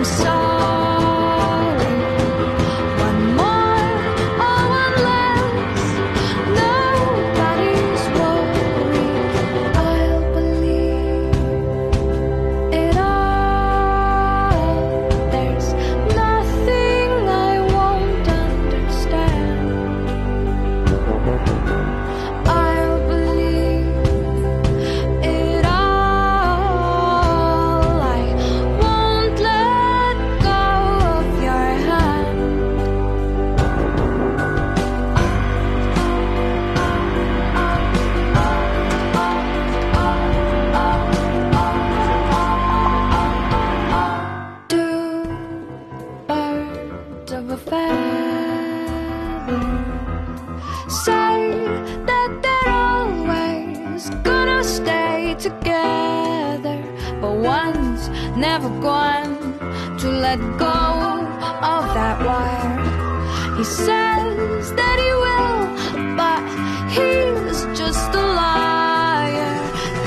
I'm sorry. One more or one less, nobody's worried. I'll believe it all. There's nothing I won't understand. I'll believe it all. I won't let go of your hand. Two birds of a feather say that they're always gonna stay together, but one's never going to let go of that wire. He says that he will, but he's just a liar.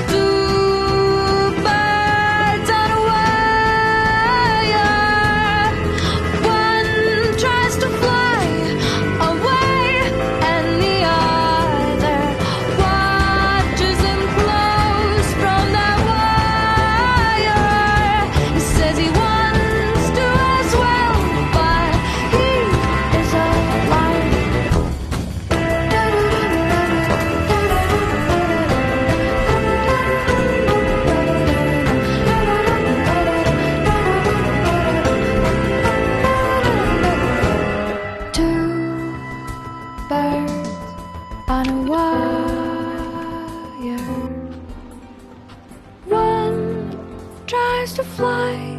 Two birds on a wire. One tries to fly away, and the other watches him close from that wire. He says he wants to as well, but he is a liar. Two birds on a wire. One tries to fly